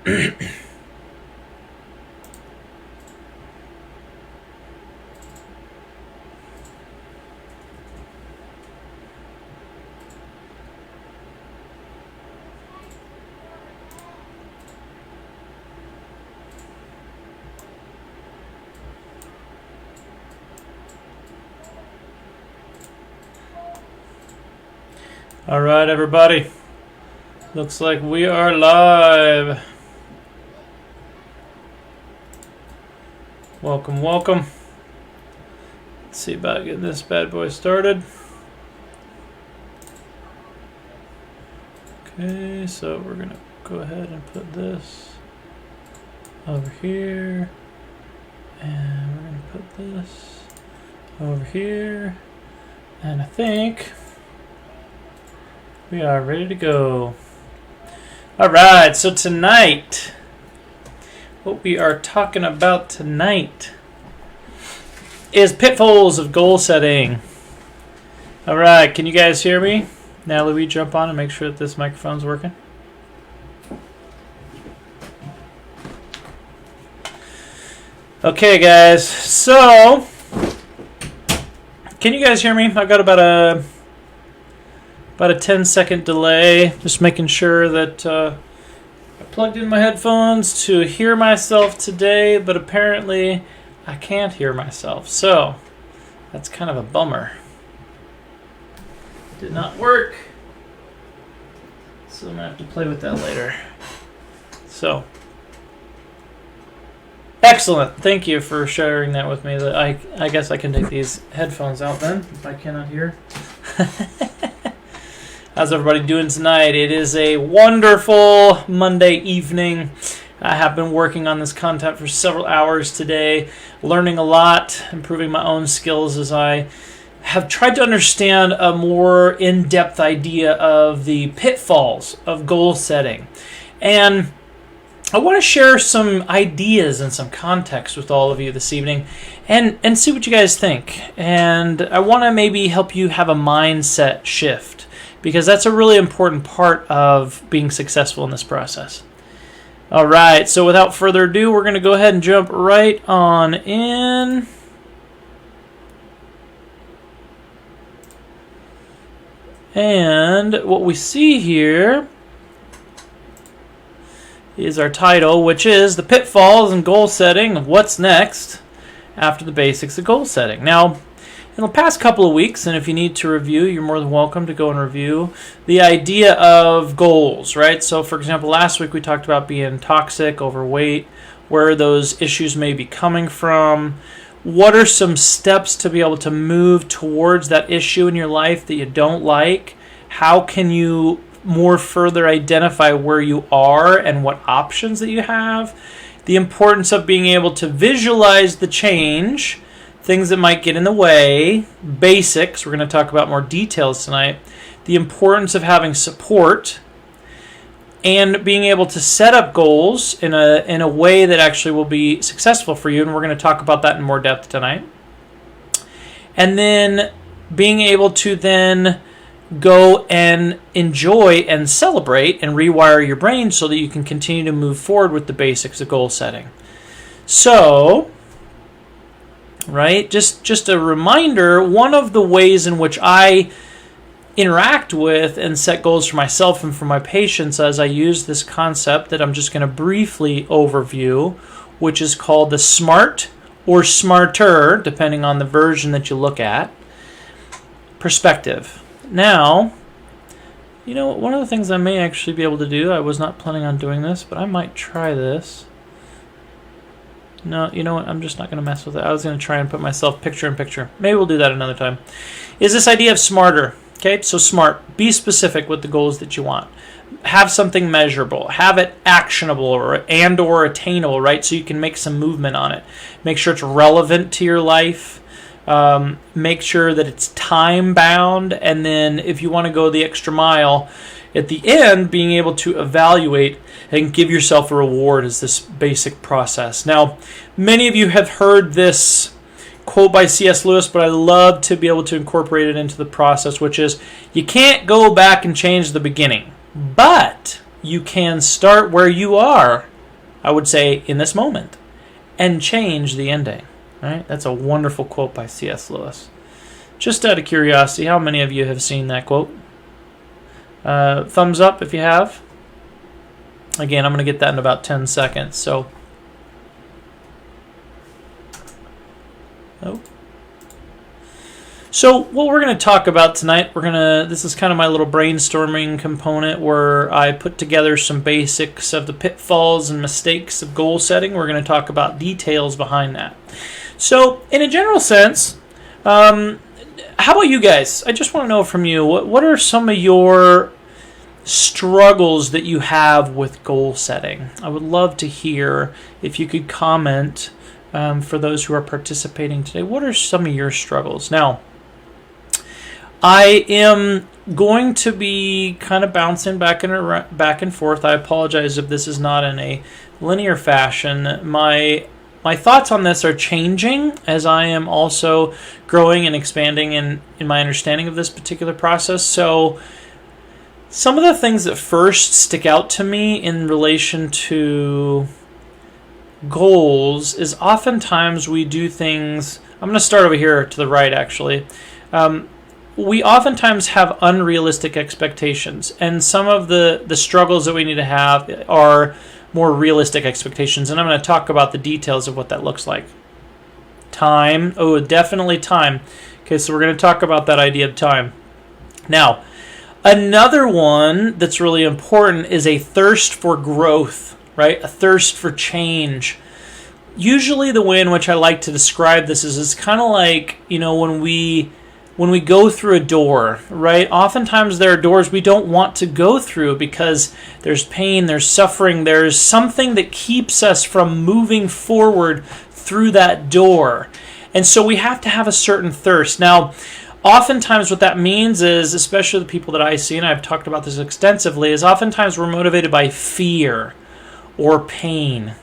All right, everybody. Looks like we are live. Welcome, welcome. Let's see about getting this bad boy started. Okay, so we're going to go ahead and put this over here. And we're going to put this over here. And I think we are ready to go. All right, so tonight, what we are talking about tonight is pitfalls of goal setting. All right, can you guys hear me? Now, Louis, jump on and make sure that this microphone's working. Okay, guys, so can you guys hear me? I've got about a 10-second delay, just making sure that I plugged in my headphones to hear myself today, but apparently I can't hear myself, so that's kind of a bummer. Did not work, so I'm going to have to play with that later. So, excellent. Thank you for sharing that with me. I guess I can take these headphones out then, if I cannot hear. How's everybody doing tonight? It is a wonderful Monday evening. I have been working on this content for several hours today, learning a lot, improving my own skills as I have tried to understand a more in-depth idea of the pitfalls of goal setting. And I want to share some ideas and some context with all of you this evening and see what you guys think. And I want to maybe help you have a mindset shift, because that's a really important part of being successful in this process. All right, so without further ado, we're going to go ahead and jump right on in. And what we see here is our title, which is The Pitfalls and Goal Setting of What's Next After the Basics of Goal Setting. Now, in the past couple of weeks, and if you need to review, you're more than welcome to go and review the idea of goals, right? So, for example, last week we talked about being toxic, overweight, where those issues may be coming from. What are some steps to be able to move towards that issue in your life that you don't like? How can you more further identify where you are and what options that you have? The importance of being able to visualize the change, things that might get in the way, basics, we're going to talk about more details tonight, the importance of having support, and being able to set up goals in a way that actually will be successful for you, and we're going to talk about that in more depth tonight. And then being able to then go and enjoy and celebrate and rewire your brain so that you can continue to move forward with the basics of goal setting. So, right? Just a reminder, one of the ways in which I interact with and set goals for myself and for my patients as I use this concept that I'm just going to briefly overview, which is called the SMART or SMARTER, depending on the version that you look at, perspective. Now, you know, one of the things I may actually be able to do, I was not planning on doing this, but I might try this. No, you know what? I'm just not going to mess with it. I was going to try and put myself picture in picture. Maybe we'll do that another time. Is this idea of smarter. Okay, so SMART. Be specific with the goals that you want. Have something measurable. Have it actionable or attainable, right? So you can make some movement on it. Make sure it's relevant to your life. Make sure that it's time bound. And then if you want to go the extra mile, at the end, being able to evaluate and give yourself a reward is this basic process. Now, many of you have heard this quote by C.S. Lewis, but I love to be able to incorporate it into the process, which is, you can't go back and change the beginning, but you can start where you are I would say, in this moment, and change the ending. All right? That's a wonderful quote by C.S. Lewis. Just out of curiosity, how many of you have seen that quote? Thumbs up if you have. Again, I'm going to get that in about 10 seconds. So, So what we're going to talk about tonight, this is kind of my little brainstorming component where I put together some basics of the pitfalls and mistakes of goal setting. We're going to talk about details behind that. So in a general sense, how about you guys? I just want to know from you, what are some of your struggles that you have with goal setting? I would love to hear if you could comment for those who are participating today. What are some of your struggles? Now, I am going to be kind of bouncing back and forth. I apologize if this is not in a linear fashion. My thoughts on this are changing as I am also growing and expanding in my understanding of this particular process. So some of the things that first stick out to me in relation to goals is oftentimes we do things. I'm going to start over here to the right, actually. We oftentimes have unrealistic expectations, and some of the struggles that we need to have are more realistic expectations, and I'm going to talk about the details of what that looks like. Time. Oh, definitely time. Okay, so we're going to talk about that idea of time. Now, another one that's really important is a thirst for growth, right? A thirst for change. Usually the way in which I like to describe this is kind of like, when we go through a door, right? Oftentimes there are doors we don't want to go through because there's pain, there's suffering, there's something that keeps us from moving forward through that door. And so we have to have a certain thirst. Now, oftentimes what that means is, especially the people that I see, and I've talked about this extensively, is oftentimes we're motivated by fear or pain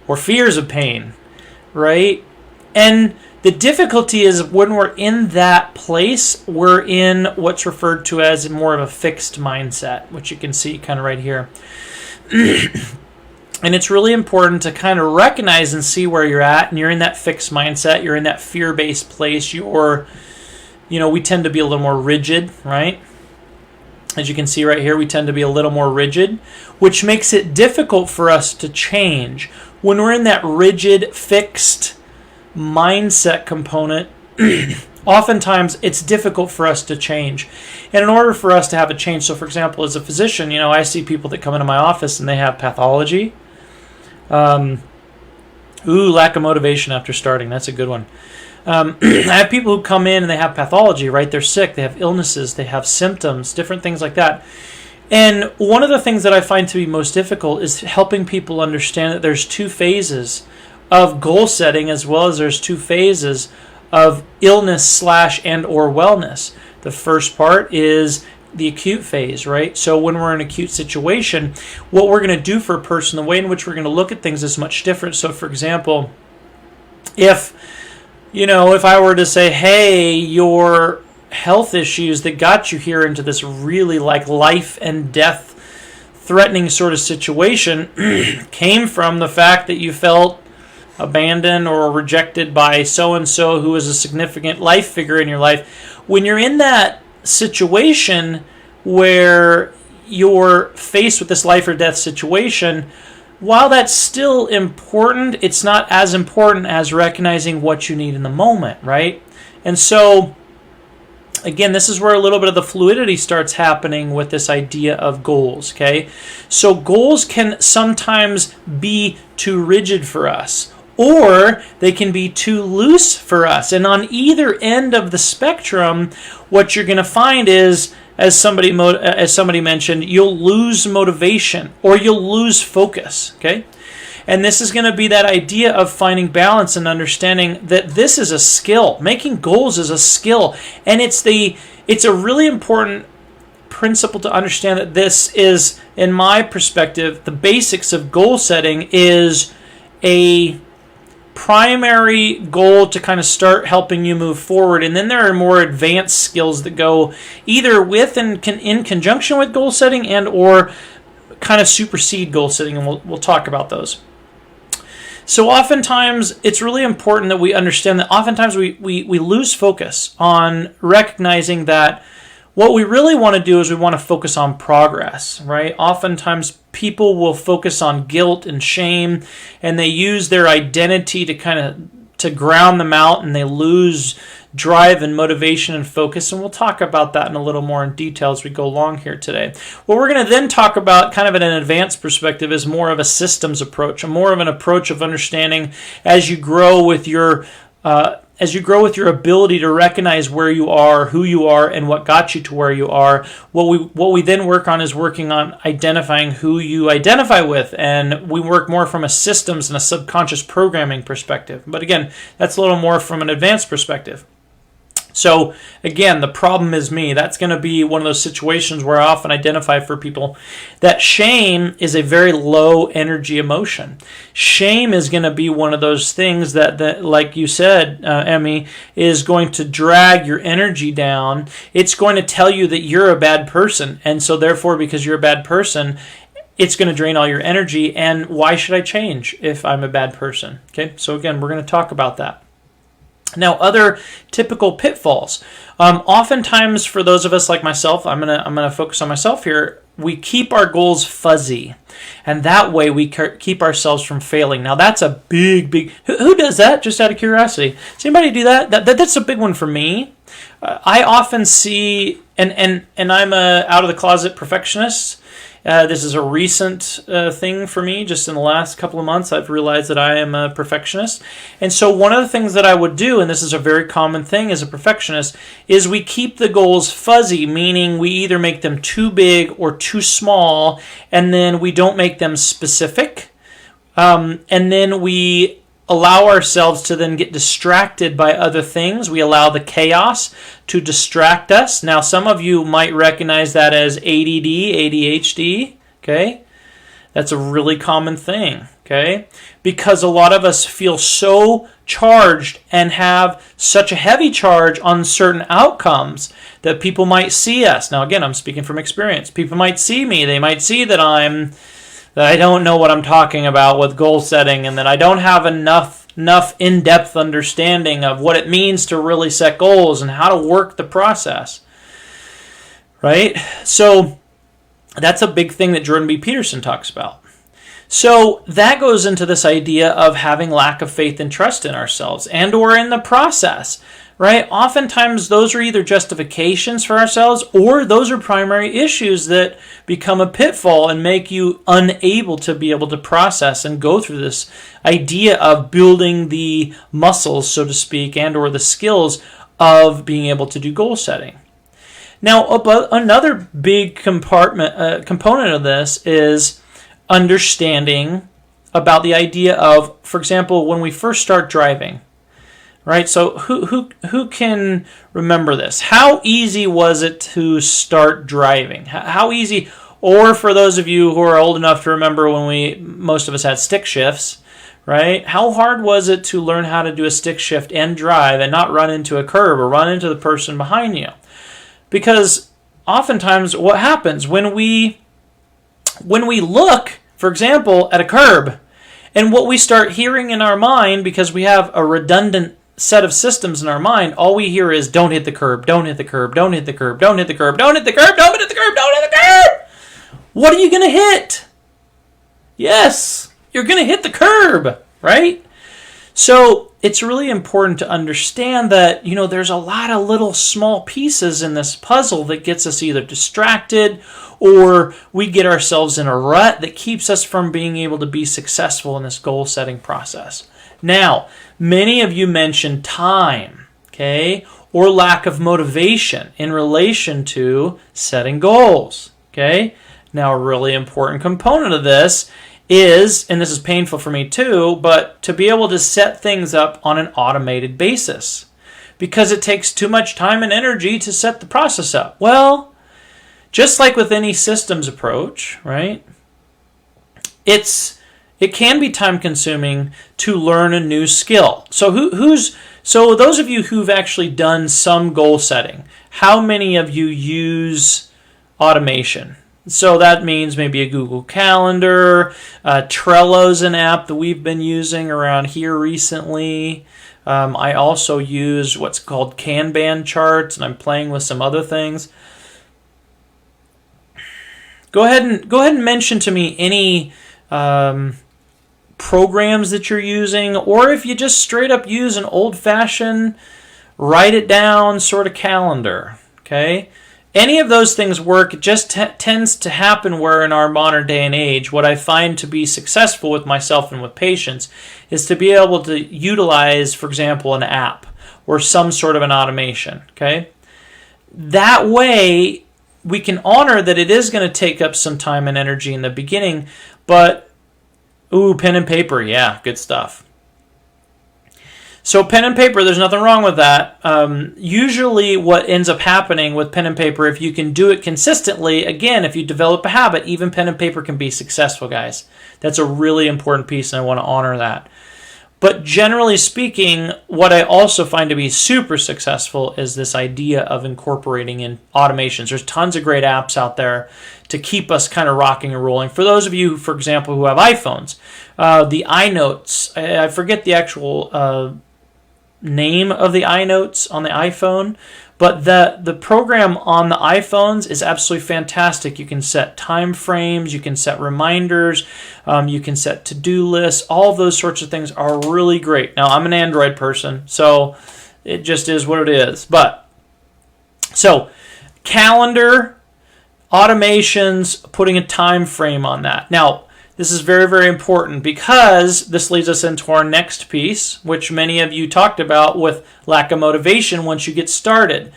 or fears of pain, right? And the difficulty is when we're in that place, we're in what's referred to as more of a fixed mindset, which you can see kind of right here. And it's really important to kind of recognize and see where you're at, and you're in that fixed mindset, you're in that fear-based place, we tend to be a little more rigid, right? As you can see right here, we tend to be a little more rigid, which makes it difficult for us to change. When we're in that rigid, fixed mindset component, oftentimes it's difficult for us to change. And in order for us to have a change, so for example, as a physician, I see people that come into my office and they have pathology. Lack of motivation after starting. That's a good one. I have people who come in and they have pathology, right? They're sick, they have illnesses, they have symptoms, different things like that. And one of the things that I find to be most difficult is helping people understand that there's two phases of goal setting, as well as there's two phases of illness / and or wellness. The first part is the acute phase, right? So when we're in an acute situation, what we're going to do for a person, the way in which we're going to look at things is much different. So for example, if I were to say, hey, your health issues that got you here into this really like life and death threatening sort of situation came from the fact that you felt abandoned or rejected by so-and-so who is a significant life figure in your life. When you're in that situation where you're faced with this life or death situation, while that's still important, it's not as important as recognizing what you need in the moment, right? And so, again, this is where a little bit of the fluidity starts happening with this idea of goals, okay? So goals can sometimes be too rigid for us, or they can be too loose for us. And on either end of the spectrum, what you're going to find is, as somebody mentioned, you'll lose motivation or you'll lose focus, okay? And this is going to be that idea of finding balance and understanding that this is a skill. Making goals is a skill. And it's a really important principle to understand that this is, in my perspective, the basics of goal setting is a primary goal to kind of start helping you move forward, and then there are more advanced skills that go either with and in conjunction with goal setting and or kind of supersede goal setting, and we'll talk about those. So oftentimes it's really important that we understand that oftentimes we lose focus on recognizing that what we really want to do is we want to focus on progress, right? Oftentimes people will focus on guilt and shame, and they use their identity to ground them out, and they lose drive and motivation and focus, and we'll talk about that in a little more in detail as we go along here today. What we're going to then talk about kind of at an advanced perspective is more of a systems approach, more of an approach of understanding as you grow with your ability to recognize where you are, who you are, and what got you to where you are. What we then work on is working on identifying who you identify with, and we work more from a systems and a subconscious programming perspective. But again, that's a little more from an advanced perspective. So again, the problem is me. That's going to be one of those situations where I often identify for people that shame is a very low energy emotion. Shame is going to be one of those things that like you said, Emmy, is going to drag your energy down. It's going to tell you that you're a bad person. And so therefore, because you're a bad person, it's going to drain all your energy. And why should I change if I'm a bad person? Okay, so again, we're going to talk about that. Now, other typical pitfalls. Oftentimes, for those of us like myself, I'm gonna focus on myself here. We keep our goals fuzzy, and that way we keep ourselves from failing. Now, that's a big. Who does that? Just out of curiosity, does anybody do that? That's a big one for me. I often see, and I'm a out of the closet perfectionist. This is a recent thing for me. Just in the last couple of months, I've realized that I am a perfectionist. And so one of the things that I would do, and this is a very common thing as a perfectionist, is we keep the goals fuzzy, meaning we either make them too big or too small, and then we don't make them specific. And then we allow ourselves to then get distracted by other things. We allow the chaos to distract us. Now, some of you might recognize that as ADD, ADHD, okay? That's a really common thing, okay? Because a lot of us feel so charged and have such a heavy charge on certain outcomes that people might see us. Now, again, I'm speaking from experience. People might see me. They might see that I don't know what I'm talking about with goal setting, and that I don't have enough in-depth understanding of what it means to really set goals and how to work the process, right? So that's a big thing that Jordan B. Peterson talks about. So that goes into this idea of having lack of faith and trust in ourselves and or in the process, right? Oftentimes those are either justifications for ourselves or those are primary issues that become a pitfall and make you unable to be able to process and go through this idea of building the muscles, so to speak, and or the skills of being able to do goal setting. Now, another big component of this is understanding about the idea of, for example, when we first start driving, right? So who can remember this? How easy was it to start driving? How easy, or for those of you who are old enough to remember when most of us had stick shifts, right? How hard was it to learn how to do a stick shift and drive and not run into a curb or run into the person behind you? Because oftentimes what happens when we look, for example, at a curb, and what we start hearing in our mind, because we have a redundant set of systems in our mind, all we hear is don't hit the curb, don't hit the curb, don't hit the curb, don't hit the curb, don't hit the curb, don't hit the curb, don't hit the curb. What are you going to hit? Yes, you're going to hit the curb, right? So it's really important to understand that, there's a lot of little small pieces in this puzzle that gets us either distracted or we get ourselves in a rut that keeps us from being able to be successful in this goal setting process. Now, many of you mentioned time, okay, or lack of motivation in relation to setting goals, okay? Now, a really important component of this is, and this is painful for me too, but to be able to set things up on an automated basis, because it takes too much time and energy to set the process up. Well, just like with any systems approach, right? It can be time consuming to learn a new skill. So so those of you who've actually done some goal setting, how many of you use automation? So that means maybe a Google Calendar. Trello's an app that we've been using around here recently. I also use what's called Kanban charts, and I'm playing with some other things. Go ahead and mention to me any programs that you're using, or if you just straight up use an old-fashioned write it down sort of calendar. Okay. Any of those things work. It just tends to happen where in our modern day and age, what I find to be successful with myself and with patients is to be able to utilize, for example, an app or some sort of an automation. Okay, that way we can honor that it is going to take up some time and energy in the beginning, but pen and paper, yeah, good stuff. So pen and paper, there's nothing wrong with that. Usually what ends up happening with pen and paper, if you can do it consistently, again, if you develop a habit, even pen and paper can be successful, guys. That's a really important piece, and I want to honor that. But generally speaking, what I also find to be super successful is this idea of incorporating in automations. There's tons of great apps out there to keep us kind of rocking and rolling. For those of you, for example, who have iPhones, the iNotes, I forget the actual name of the iNotes on the iPhone, but the program on the iPhones is absolutely fantastic. You can set time frames, you can set reminders, you can set to-do lists. All of those sorts of things are really great. Now, I'm an Android person, so it just is what it is. But so calendar, automations, putting a time frame on that. Now, this is very, very important because this leads us into our next piece, which many of you talked about with lack of motivation once you get started.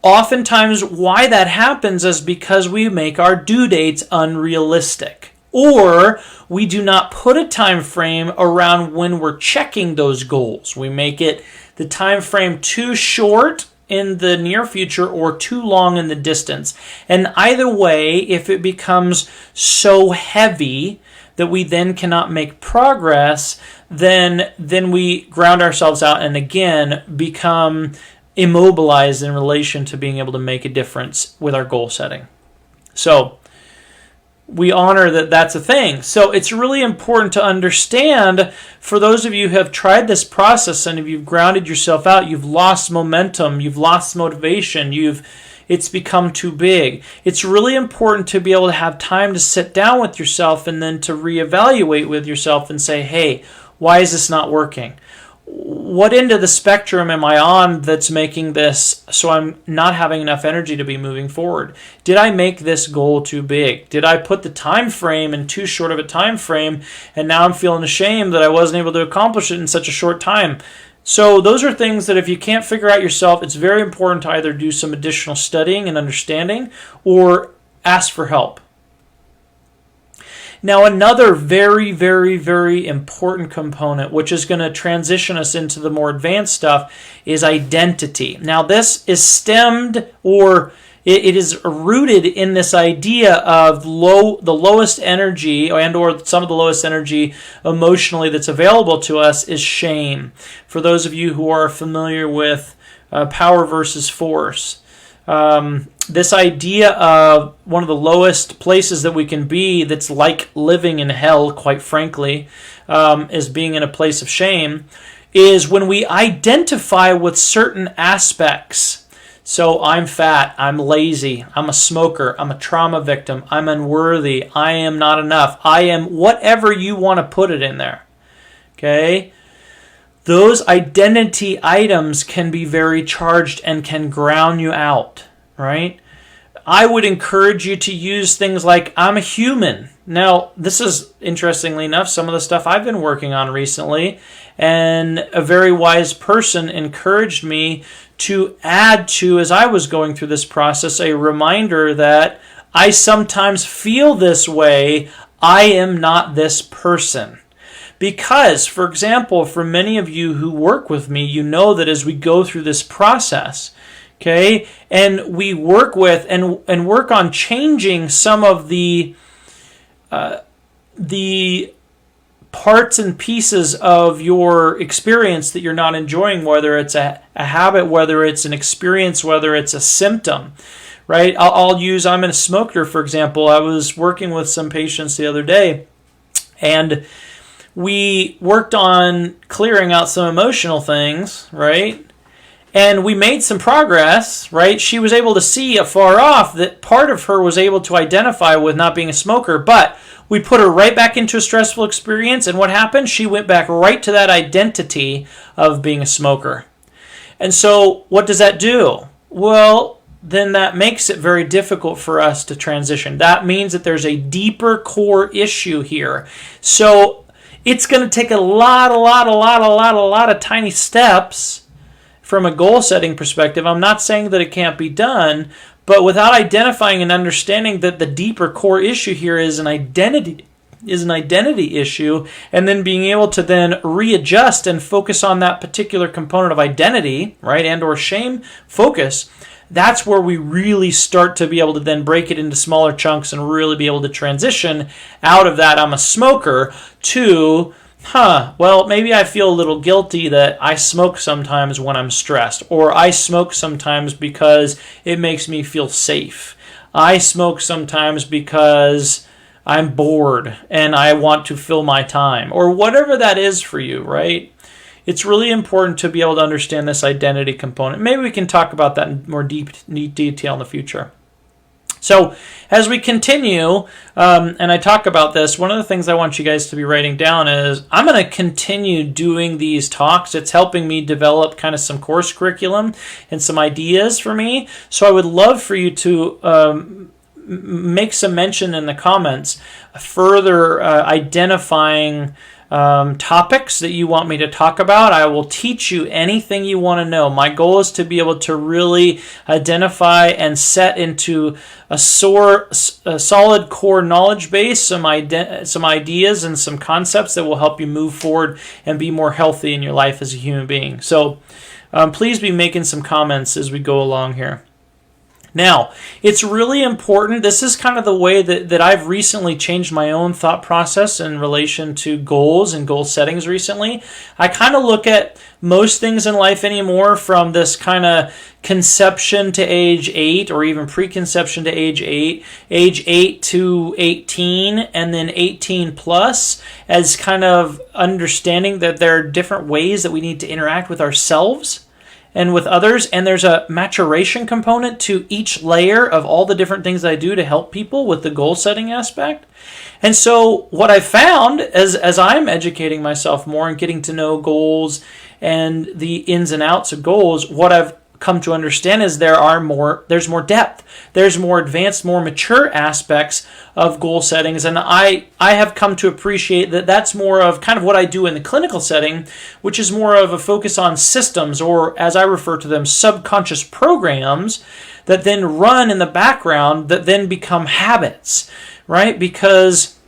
Oftentimes, why that happens is because we make our due dates unrealistic, or we do not put a time frame around when we're checking those goals. We make it the time frame too short in the near future or too long in the distance. And either way, if it becomes so heavy that we then cannot make progress, then we ground ourselves out and again become immobilized in relation to being able to make a difference with our goal setting. So we honor that that's a thing. So it's really important to understand, for those of you who have tried this process and if you've grounded yourself out, you've lost momentum, you've lost motivation, it's become too big. It's really important to be able to have time to sit down with yourself and then to reevaluate with yourself and say, hey, why is this not working? What end of the spectrum am I on that's making this so I'm not having enough energy to be moving forward? Did I make this goal too big? Did I put the time frame in too short of a time frame and now I'm feeling ashamed that I wasn't able to accomplish it in such a short time? So those are things that if you can't figure out yourself, it's very important to either do some additional studying and understanding or ask for help. Now, another very, very, very important component, which is going to transition us into the more advanced stuff, is identity. Now, this is stemmed, or it is rooted in this idea of the lowest energy and or some of the lowest energy emotionally that's available to us is shame. For those of you who are familiar with power versus force, this idea of one of the lowest places that we can be that's like living in hell, quite frankly, is being in a place of shame, is when we identify with certain aspects. So I'm fat, I'm lazy, I'm a smoker, I'm a trauma victim, I'm unworthy, I am not enough, I am whatever you want to put it in there. Okay? Those identity items can be very charged and can ground you out, right? I would encourage you to use things like, I'm a human. Now, this is, interestingly enough, some of the stuff I've been working on recently, and a very wise person encouraged me to add to, as I was going through this process, a reminder that I sometimes feel this way, I am not this person. Because, for example, for many of you who work with me, you know that as we go through this process, okay, and we work with and work on changing some of the parts and pieces of your experience that you're not enjoying, whether it's a habit, whether it's an experience, whether it's a symptom, right? I'm a smoker, for example. I was working with some patients the other day, and we worked on clearing out some emotional things, right? And we made some progress, right? She was able to see afar off that part of her was able to identify with not being a smoker, but we put her right back into a stressful experience, and what happened? She went back right to that identity of being a smoker. And so what does that do? Well, then that makes it very difficult for us to transition. That means that there's a deeper core issue here. So it's going to take a lot of tiny steps from a goal-setting perspective. I'm not saying that it can't be done, but without identifying and understanding that the deeper core issue here is an identity issue, and then being able to then readjust and focus on that particular component of identity, right, and or shame focus, that's where we really start to be able to then break it into smaller chunks and really be able to transition out of that I'm a smoker to well, maybe I feel a little guilty that I smoke sometimes when I'm stressed, or I smoke sometimes because it makes me feel safe. I smoke sometimes because I'm bored and I want to fill my time, or whatever that is for you, right? It's really important to be able to understand this identity component. Maybe we can talk about that in more deep detail in the future. So as we continue, and I talk about this, one of the things I want you guys to be writing down is I'm going to continue doing these talks. It's helping me develop kind of some course curriculum and some ideas for me. So I would love for you to make some mention in the comments, further identifying topics that you want me to talk about. I will teach you anything you want to know. My goal is to be able to really identify and set into a solid core knowledge base, some ideas and some concepts that will help you move forward and be more healthy in your life as a human being. So please be making some comments as we go along here. Now, it's really important. This is kind of the way that I've recently changed my own thought process in relation to goals and goal settings recently. I kind of look at most things in life anymore from this kind of conception to age 8, or even preconception to age 8 to 18, and then 18 plus, as kind of understanding that there are different ways that we need to interact with ourselves and with others, and there's a maturation component to each layer of all the different things I do to help people with the goal setting aspect. And so what I found as I'm educating myself more and getting to know goals and the ins and outs of goals, what I've come to understand is there's more depth, there's more advanced, more mature aspects of goal settings, and I have come to appreciate that that's more of kind of what I do in the clinical setting, which is more of a focus on systems, or as I refer to them, subconscious programs that then run in the background that then become habits, right? Because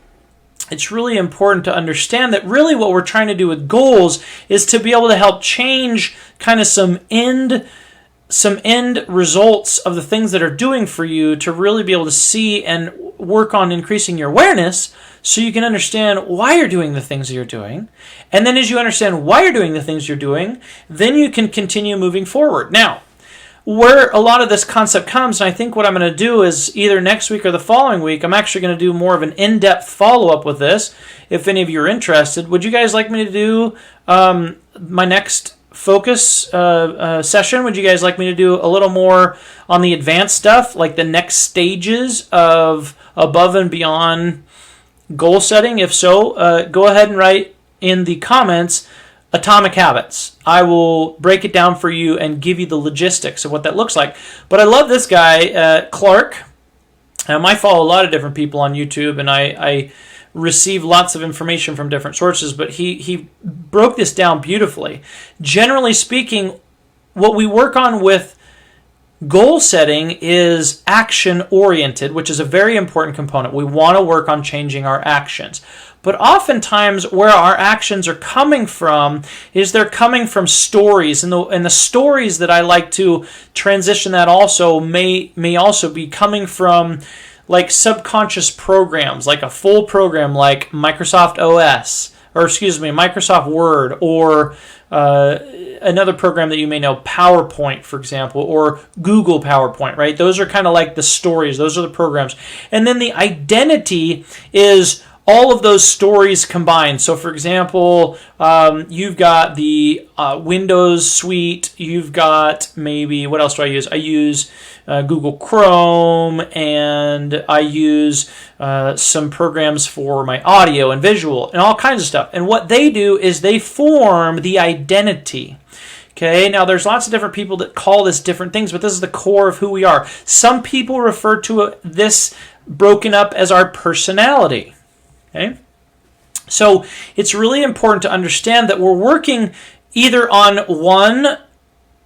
it's really important to understand that really what we're trying to do with goals is to be able to help change kind of some end results of the things that are doing for you, to really be able to see and work on increasing your awareness so you can understand why you're doing the things that you're doing. And then as you understand why you're doing the things you're doing, then you can continue moving forward. Now, where a lot of this concept comes, and I think what I'm going to do is either next week or the following week, I'm actually going to do more of an in-depth follow-up with this. If any of you are interested, would you guys like me to do my next focus session? Would you guys like me to do a little more on the advanced stuff, like the next stages of above and beyond goal setting? If so, go ahead and write in the comments atomic habits. I will break it down for you and give you the logistics of what that looks like. But I love this guy, Clark. I follow a lot of different people on YouTube, and I receive lots of information from different sources, but he broke this down beautifully. Generally speaking, what we work on with goal setting is action-oriented, which is a very important component. We want to work on changing our actions. But oftentimes where our actions are coming from is they're coming from stories. And the stories that I like to transition that also may also be coming from like subconscious programs, like a full program like Microsoft OS, or excuse me, Microsoft Word, or another program that you may know, PowerPoint, for example, or Google PowerPoint, right? Those are kind of like the stories. Those are the programs. And then the identity is all of those stories combined. So, for example, you've got the Windows suite. You've got maybe, what else do I use? I use Google Chrome, and I use some programs for my audio and visual and all kinds of stuff. And what they do is they form the identity. Okay, now there's lots of different people that call this different things, but this is the core of who we are. Some people refer to this broken up as our personality. Okay? So it's really important to understand that we're working either on one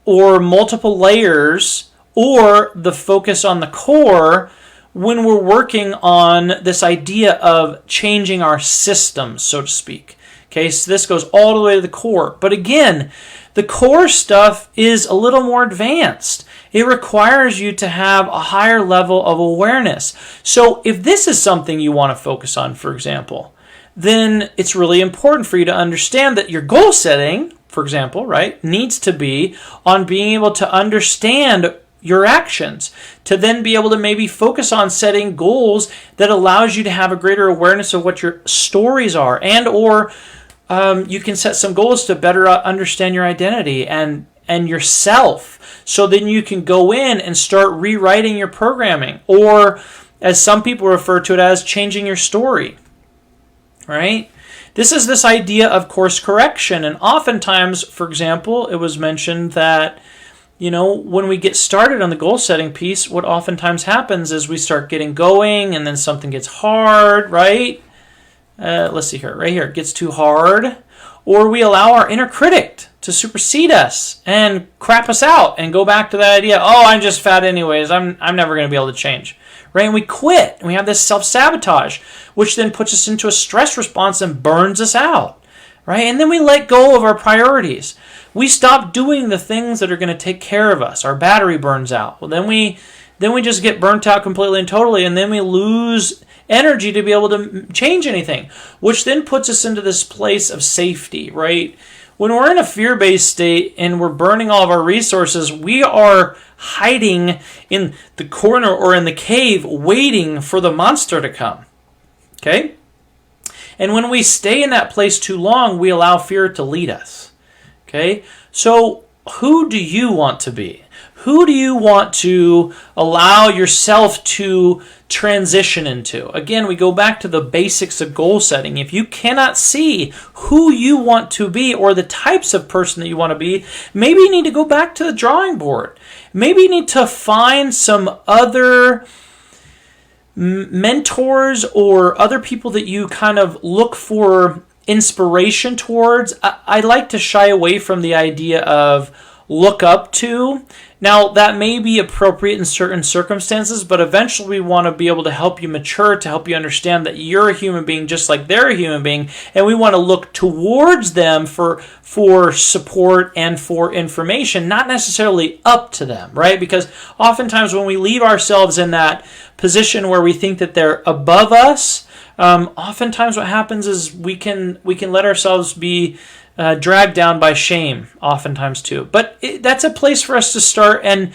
or multiple layers, or the focus on the core, when we're working on this idea of changing our systems, so to speak. Okay, so this goes all the way to the core. But again, the core stuff is a little more advanced. It requires you to have a higher level of awareness. So if this is something you want to focus on, for example, then it's really important for you to understand that your goal setting, for example, right, needs to be on being able to understand your actions, to then be able to maybe focus on setting goals that allows you to have a greater awareness of what your stories are, and or you can set some goals to better understand your identity and yourself. So then you can go in and start rewriting your programming, or as some people refer to it as changing your story. Right? This is this idea of course correction. And oftentimes, for example, it was mentioned that, when we get started on the goal setting piece, what oftentimes happens is we start getting going and then something gets hard, right? Let's see here, right here, it gets too hard. Or we allow our inner critic to supersede us and crap us out and go back to that idea, oh, I'm just fat anyways, I'm never going to be able to change. Right? And we quit, and we have this self-sabotage, which then puts us into a stress response and burns us out. Right? And then we let go of our priorities. We stop doing the things that are going to take care of us. Our battery burns out. Well, then we just get burnt out completely and totally, and then we lose energy to be able to change anything, which then puts us into this place of safety, right? When we're in a fear-based state and we're burning all of our resources, we are hiding in the corner or in the cave waiting for the monster to come. Okay? And when we stay in that place too long, we allow fear to lead us. Okay? So who do you want to be? Who do you want to allow yourself to transition into? Again, we go back to the basics of goal setting. If you cannot see who you want to be or the types of person that you want to be, maybe you need to go back to the drawing board. Maybe you need to find some other mentors or other people that you kind of look for inspiration towards. I like to shy away from the idea of look up to. Now, that may be appropriate in certain circumstances, but eventually we want to be able to help you mature, to help you understand that you're a human being just like they're a human being, and we want to look towards them for support and for information, not necessarily up to them, right? Because oftentimes when we leave ourselves in that position where we think that they're above us, oftentimes what happens is we can let ourselves be dragged down by shame, oftentimes too. But that's a place for us to start and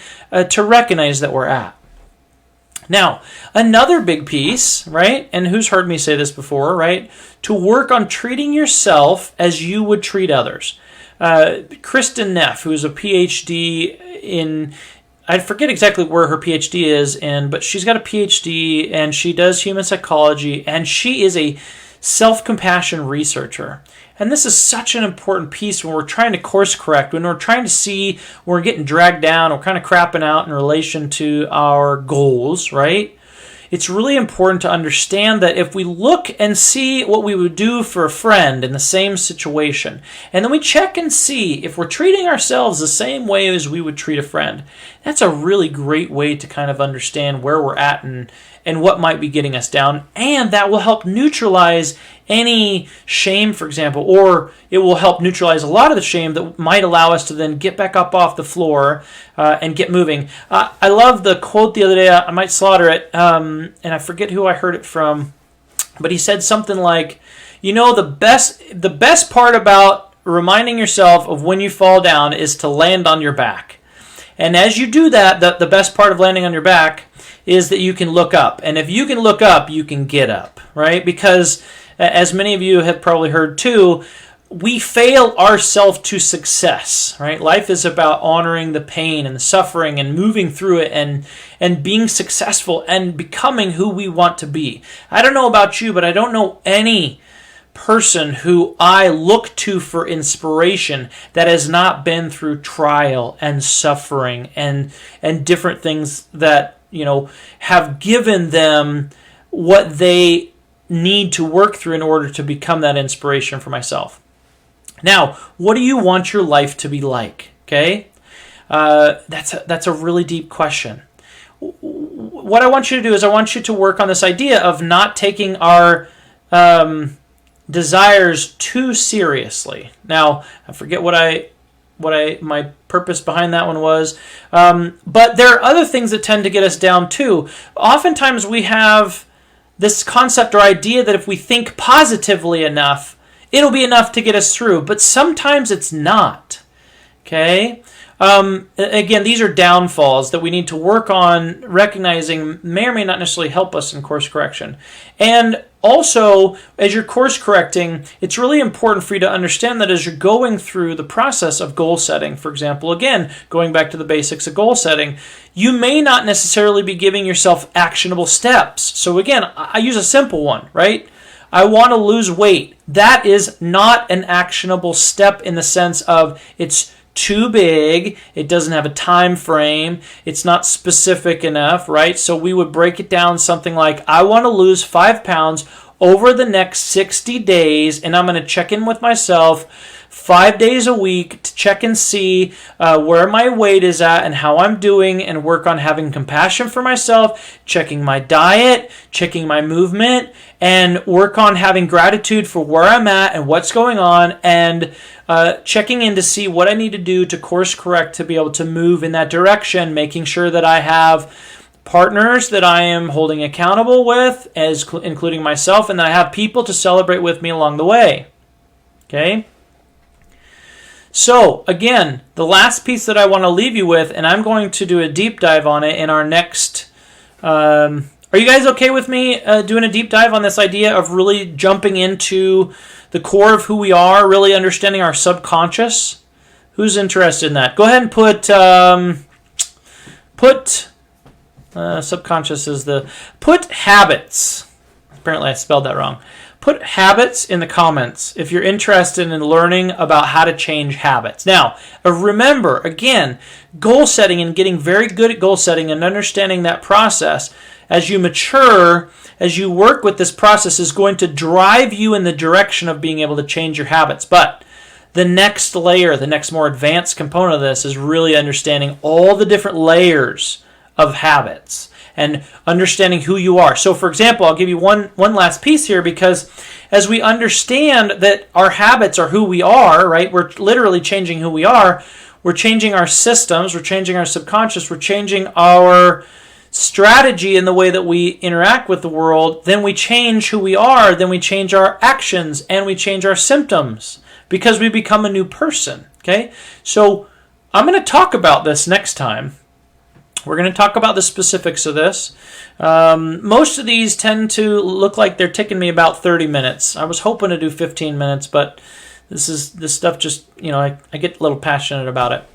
to recognize that we're at. Now, another big piece, right? And who's heard me say this before, right? To work on treating yourself as you would treat others. Kristen Neff, who's a PhD in, I forget exactly where her PhD is in, but she's got a PhD and she does human psychology, and she is a self-compassion researcher. And this is such an important piece when we're trying to course correct, when we're trying to see when we're getting dragged down or kind of crapping out in relation to our goals, right? It's really important to understand that if we look and see what we would do for a friend in the same situation, and then we check and see if we're treating ourselves the same way as we would treat a friend, that's a really great way to kind of understand where we're at and what might be getting us down. And that will help neutralize any shame, for example, or it will help neutralize a lot of the shame that might allow us to then get back up off the floor and get moving. I love the quote the other day. I might slaughter it, and I forget who I heard it from, but he said something like, You know, the best part about reminding yourself of when you fall down is to land on your back. And as you do that, the best part of landing on your back is that you can look up. And if you can look up, you can get up, right? Because as many of you have probably heard too, we fail ourselves to success, right? Life is about honoring the pain and the suffering and moving through it and being successful and becoming who we want to be. I don't know about you, but I don't know any person who I look to for inspiration that has not been through trial and suffering and different things that, you know, have given them what they need to work through in order to become that inspiration for myself. Now, what do you want your life to be like? Okay, that's a really deep question. What I want you to do is I want you to work on this idea of not taking our desires too seriously. Now, I forget what my purpose behind that one was, but there are other things that tend to get us down too. Oftentimes we have this concept or idea that if we think positively enough, it'll be enough to get us through, but sometimes it's not. Okay? Again, these are downfalls that we need to work on recognizing may or may not necessarily help us in course correction. And also, as you're course correcting, it's really important for you to understand that as you're going through the process of goal setting, for example, again, going back to the basics of goal setting, you may not necessarily be giving yourself actionable steps. So again, I use a simple one, right? I want to lose weight. That is not an actionable step in the sense of it's too big, it doesn't have a time frame, it's not specific enough, right? So we would break it down something like, I want to lose 5 pounds over the next 60 days, and I'm going to check in with myself 5 days a week to check and see where my weight is at and how I'm doing, and work on having compassion for myself, checking my diet, checking my movement, and work on having gratitude for where I'm at and what's going on, and checking in to see what I need to do to course correct to be able to move in that direction, making sure that I have partners that I am holding accountable with, including myself, and that I have people to celebrate with me along the way. Okay? So, again, the last piece that I want to leave you with, and I'm going to do a deep dive on it in our next... are you guys okay with me doing a deep dive on this idea of really jumping into the core of who we are, really understanding our subconscious? Who's interested in that? Go ahead and put subconscious is put habits. Apparently I spelled that wrong. Put habits in the comments if you're interested in learning about how to change habits. Now, remember, again, goal setting and getting very good at goal setting and understanding that process as you mature, as you work with this process, is going to drive you in the direction of being able to change your habits. But the next layer, the next more advanced component of this is really understanding all the different layers of habits and understanding who you are. So, for example, I'll give you one last piece here, because as we understand that our habits are who we are, right? We're literally changing who we are. We're changing our systems. We're changing our subconscious. We're changing our strategy in the way that we interact with the world. Then we change who we are. Then we change our actions and we change our symptoms because we become a new person. Okay? So I'm going to talk about this next time. We're going to talk about the specifics of this. Most of these tend to look like they're taking me about 30 minutes. I was hoping to do 15 minutes, but this stuff just, I get a little passionate about it.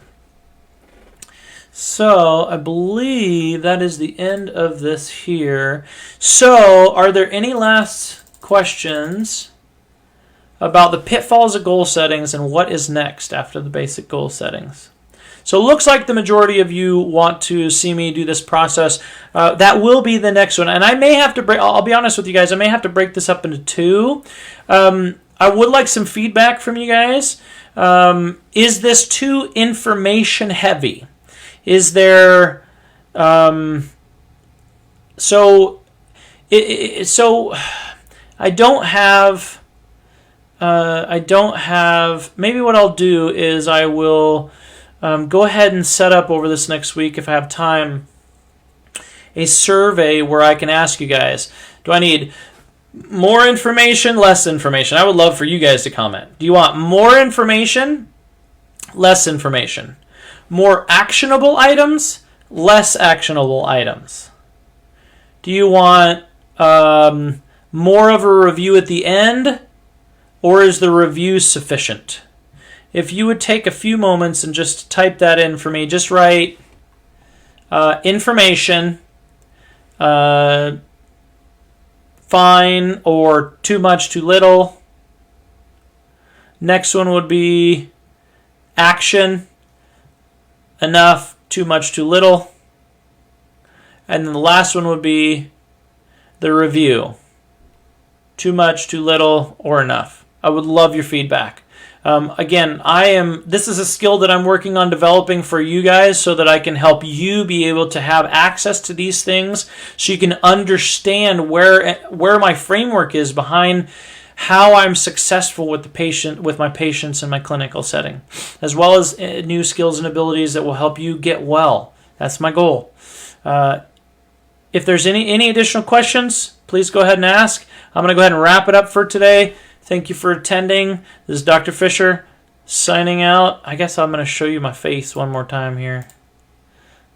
So I believe that is the end of this here. So are there any last questions about the pitfalls of goal settings and what is next after the basic goal settings? So it looks like the majority of you want to see me do this process. That will be the next one. And I may have to I'll be honest with you guys, I may have to break this up into two. I would like some feedback from you guys. Is this too information heavy? Is there... So I don't have... Maybe what I'll do is I will... go ahead and set up over this next week, if I have time, a survey where I can ask you guys, do I need More information, less information? I would love for you guys to comment. Do you want more information, less information? More actionable items, less actionable items? Do you want more of a review at the end, or is the review sufficient? If you would take a few moments and just type that in for me, just write information, fine, or too much, too little. Next one would be action, enough, too much, too little. And then the last one would be the review, too much, too little, or enough. I would love your feedback. Again, this is a skill that I'm working on developing for you guys so that I can help you be able to have access to these things so you can understand where my framework is behind how I'm successful with my patients in my clinical setting, as well as new skills and abilities that will help you get well. That's my goal. If there's any additional questions, please go ahead and ask. I'm going to go ahead and wrap it up for today. Thank you for attending. This is Dr. Fisher signing out. I guess I'm going to show you my face one more time here.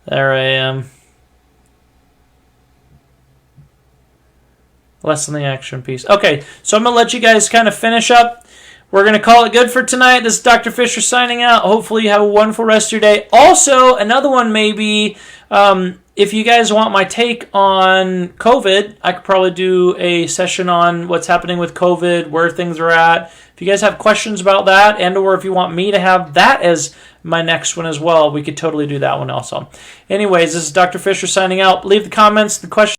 There I am. Less than the action piece. Okay, so I'm going to let you guys kind of finish up. We're going to call it good for tonight. This is Dr. Fisher signing out. Hopefully you have a wonderful rest of your day. Also, another one may be, if you guys want my take on COVID, I could probably do a session on what's happening with COVID, where things are at. If you guys have questions about that, and or if you want me to have that as my next one as well, we could totally do that one also. Anyways, this is Dr. Fisher signing out. Leave the comments, the questions.